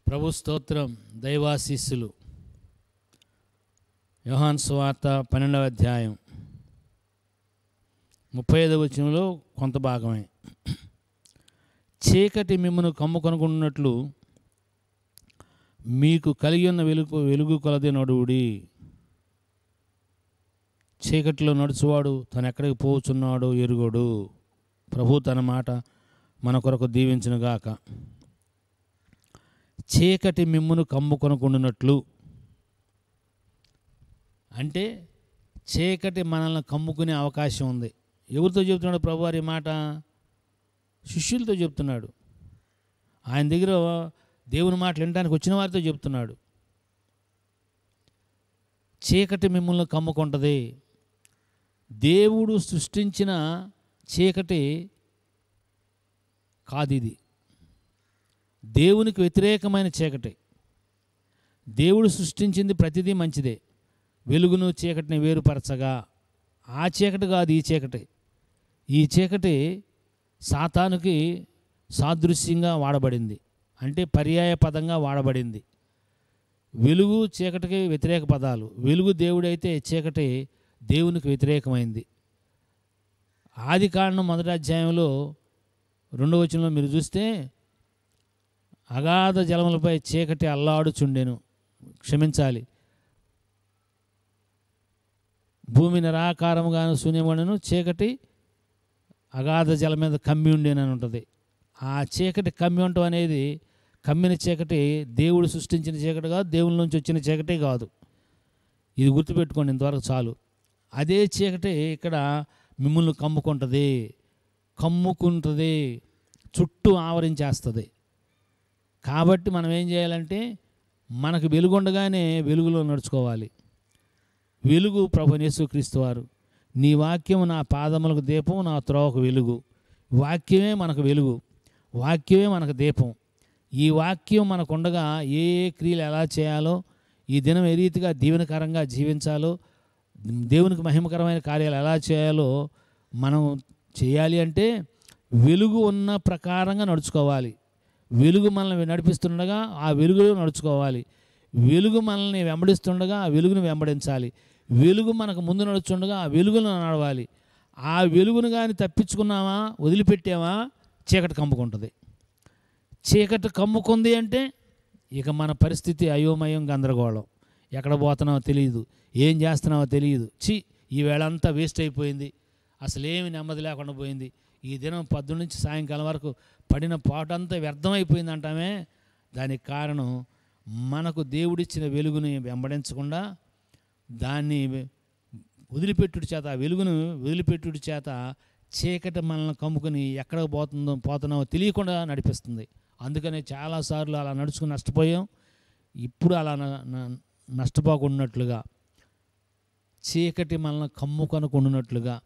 ప్రభు స్తోత్రం. దైవాశీస్సులు. యోహాను సువార్త 12వ అధ్యాయం 35వ వచనంలో కొంత భాగమే. చీకటి మిమ్మును కమ్ముకొనుకున్నట్లు మీకు కలిగి ఉన్న వెలుగు కొలది నడువుడి. చీకటిలో నడుచువాడు తను ఎక్కడికి పోచున్నాడో ఎరుగడు. ప్రభు తన మాట మన కొరకు దీవించునుగాక. చీకటి మిమ్మును కమ్ముకొనుకున్నట్లు అంటే చీకటి మనల్ని కమ్ముకునే అవకాశం ఉంది. ఎవరితో చెబుతున్నాడు ప్రభు వారి మాట? శిష్యులతో చెప్తున్నాడు. ఆయన దగ్గర దేవుని మాటలు వినడానికి వచ్చిన వారితో చెప్తున్నాడు. చీకటి మిమ్మల్ని కమ్ముకుంటుంది. దేవుడు సృష్టించిన చీకటి కాదు ఇది. దేవునికి వ్యతిరేకమైన చీకటి. దేవుడు సృష్టించింది ప్రతిదీ మంచిదే. వెలుగును చీకటిని వేరుపరచగా ఆ చీకటి కాదు ఈ చీకటి. ఈ చీకటి సాతానుకి సాదృశ్యంగా వాడబడింది, అంటే పర్యాయ పదంగా వాడబడింది. వెలుగు చీకటికి వ్యతిరేక పదాలు. వెలుగు దేవుడైతే చీకటి దేవునికి వ్యతిరేకమైంది. ఆది కాండం 1వ అధ్యాయంలో 2వ వచనంలో మీరు చూస్తే అగాధ జలములపై చీకటి అల్లాడుచుండెను. క్షమించాలి, భూమి నిరాకారముగాను శూన్యముగాను చీకటి అగాధ జలం మీద కమ్మి ఉండేనని ఉంటుంది. ఆ చీకటి కమ్మి ఉండటం అనేది, కమ్మిన చీకటి దేవుడు సృష్టించిన చీకటి కాదు, దేవుని నుంచి వచ్చిన చీకటి కాదు. ఇది గుర్తుపెట్టుకోండి, ఇంతవరకు చాలు. అదే చీకటి ఇక్కడ మిమ్మల్ని కమ్ముకుంటుంది, చుట్టూ ఆవరించేస్తుంది. కాబట్టి మనం ఏం చేయాలంటే మనకు వెలుగుండగానే వెలుగులో నడుచుకోవాలి. వెలుగు ప్రభువైన యేసుక్రీస్తు వారు. నీ వాక్యము నా పాదములకు దీపం, నా త్రోవకు వెలుగు. వాక్యమే మనకు వెలుగు, వాక్యమే మనకు దీపం. ఈ వాక్యం మనకు ఉండగా ఏ క్రియలు ఎలా చేయాలో, ఈ దినం ఏ రీతిగా దీవెనకరంగా జీవించాలో, దేవునికి మహిమకరమైన కార్యాలు ఎలా చేయాలో మనం చేయాలి అంటే వెలుగు ఉన్న ప్రకారంగా నడుచుకోవాలి. వెలుగు మనల్ని నడిపిస్తుండగా ఆ వెలుగులో నడుచుకోవాలి. వెలుగు మనల్ని వెంబడిస్తుండగా ఆ వెలుగును వెంబడించాలి. వెలుగు మనకు ముందు నడుచుండగా ఆ వెలుగును నడవాలి. ఆ వెలుగును కానీ తప్పించుకున్నామా, వదిలిపెట్టామా, చీకటి కమ్ముకుంటుంది. చీకటి కమ్ముకుంది అంటే ఇక మన పరిస్థితి అయోమయం, గందరగోళం. ఎక్కడ పోతున్నావో తెలియదు, ఏం చేస్తున్నావో తెలియదు. ఈ వేళంతా వేస్ట్ అయిపోయింది, అసలు ఏమి నెమ్మది లేకుండా పోయింది. ఈ దినం 10 నుంచి సాయంకాలం వరకు పడిన పాటంతా వ్యర్థమైపోయింది అంటామే. దానికి కారణం మనకు దేవుడిచ్చిన వెలుగుని వెంబడించకుండా దాన్ని వదిలిపెట్టుడి చేత, ఆ వెలుగును వదిలిపెట్టుడి చేత చీకటి మనల్ని కమ్ముకుని ఎక్కడ పోతున్నామో తెలియకుండా నడిపిస్తుంది. అందుకనే చాలాసార్లు అలా నడుచుకుని నష్టపోయాం. ఇప్పుడు అలా నష్టపోకున్నట్లుగా, చీకటి మనల్ని కమ్ముకొనుకున్నట్లుగా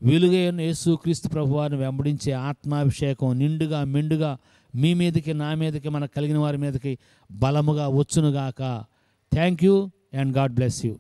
వెలుగైన యేసుక్రీస్తు ప్రభువారిని వెంబడించే ఆత్మాభిషేకం నిండుగా మెండుగా మీ మీదకి, నా మీదకి, మనకు కలిగిన వారి మీదకి బలముగా వచ్చునుగాక. Thank you and God bless you.